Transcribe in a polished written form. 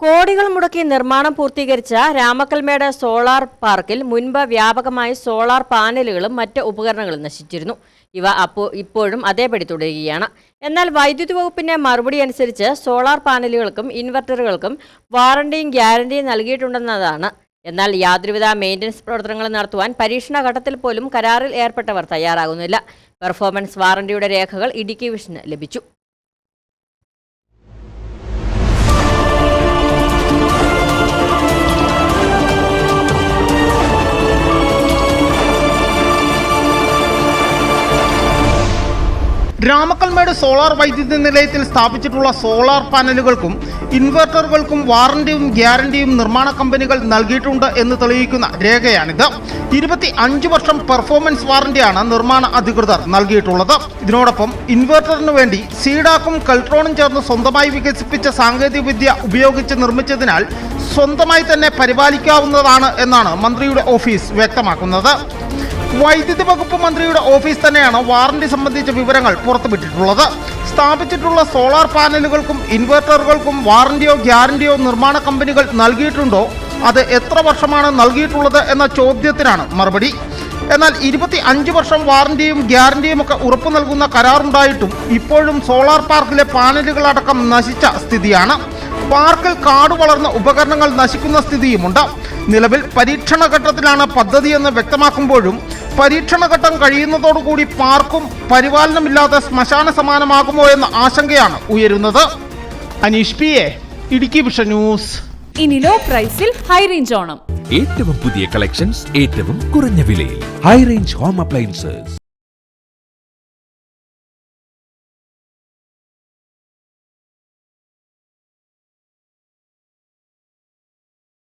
കോടികൾ മുടക്കി നിർമ്മാണം പൂർത്തീകരിച്ച രാമക്കൽമേട് സോളാർ പാർക്കിൽ മുൻപ് വ്യാപകമായി സോളാർ പാനലുകളും മറ്റ് ഉപകരണങ്ങളും നശിച്ചിരുന്നു. ഇവ ഇപ്പോഴും അതേപടി തുടരുകയാണ്. എന്നാൽ വൈദ്യുതി വകുപ്പിന്റെ മറുപടി അനുസരിച്ച് സോളാർ പാനലുകൾക്കും ഇൻവെർട്ടറുകൾക്കും വാറണ്ടിയും ഗ്യാരണ്ടിയും നൽകിയിട്ടുണ്ടെന്നതാണ്. എന്നാൽ യാതൊരുവിധ മെയിൻ്റനൻസ് പ്രവർത്തനങ്ങൾ നടത്തുവാൻ പരീക്ഷണ ഘട്ടത്തിൽ പോലും കരാറിൽ ഏർപ്പെട്ടവർ തയ്യാറാകുന്നില്ല. പെർഫോമൻസ് വാറണ്ടിയുടെ രേഖകൾ ഇടുക്കി വിഷന് ലഭിച്ചു. രാമക്കൽമേട് സോളാർ വൈദ്യുതി നിലയത്തിൽ സ്ഥാപിച്ചിട്ടുള്ള സോളാർ പാനലുകൾക്കും ഇൻവെർട്ടറുകൾക്കും വാറണ്ടിയും ഗ്യാരണ്ടിയും നിർമ്മാണ കമ്പനികൾ നൽകിയിട്ടുണ്ട് എന്ന് തെളിയിക്കുന്ന രേഖയാണിത്. 25 വർഷം പെർഫോമൻസ് വാറണ്ടിയാണ് നിർമ്മാണ അധികൃതർ നൽകിയിട്ടുള്ളത്. ഇതിനോടൊപ്പം ഇൻവെർട്ടറിന് വേണ്ടി സീഡാക്കും കൾട്രോണും ചേർന്ന് സ്വന്തമായി വികസിപ്പിച്ച സാങ്കേതികവിദ്യ ഉപയോഗിച്ച് നിർമ്മിച്ചതിനാൽ സ്വന്തമായി തന്നെ പരിപാലിക്കാവുന്നതാണ് എന്നാണ് മന്ത്രിയുടെ ഓഫീസ് വ്യക്തമാക്കുന്നത്. വൈദ്യുതി വകുപ്പ് മന്ത്രിയുടെ ഓഫീസ് തന്നെയാണ് വാറണ്ടി സംബന്ധിച്ച വിവരങ്ങൾ പുറത്തുവിട്ടിട്ടുള്ളത്. സ്ഥാപിച്ചിട്ടുള്ള സോളാർ പാനലുകൾക്കും ഇൻവെർട്ടറുകൾക്കും വാറണ്ടിയോ ഗ്യാരണ്ടിയോ നിർമ്മാണ കമ്പനികൾ നൽകിയിട്ടുണ്ടോ, അത് എത്ര വർഷമാണ് നൽകിയിട്ടുള്ളത് എന്ന ചോദ്യത്തിനാണ് മറുപടി. എന്നാൽ 25 വർഷം വാറണ്ടിയും ഗ്യാരണ്ടിയും ഒക്കെ ഉറപ്പു നൽകുന്ന കരാറുണ്ടായിട്ടും ഇപ്പോഴും സോളാർ പാർക്കിലെ പാനലുകളടക്കം നശിച്ച സ്ഥിതിയാണ്. പാർക്കിൽ കാട് വളർന്ന ഉപകരണങ്ങൾ നശിക്കുന്ന സ്ഥിതിയുമുണ്ട്. നിലവിൽ പരീക്ഷണ ഘട്ടത്തിലാണ് പദ്ധതിയെന്ന് വ്യക്തമാക്കുമ്പോഴും പരീക്ഷണഘട്ടം കഴിയുന്നതോടുകൂടി പാർക്കും പരിപാലനമില്ലാതെ ശ്മശാന സമാനമാകുമോ എന്ന ആശങ്കയാണ് ഉയരുന്നത്. Aneesh P A, Idukki vision news. ഇനി ലോ പ്രൈസിൽ ഹൈ റേഞ്ച് ഓണം. ഏറ്റവും പുതിയ കളക്ഷൻസ് ഏറ്റവും കുറഞ്ഞ വിലയിൽ ഹൈ റേഞ്ച് ഹോം അപ്ലയൻസസ്.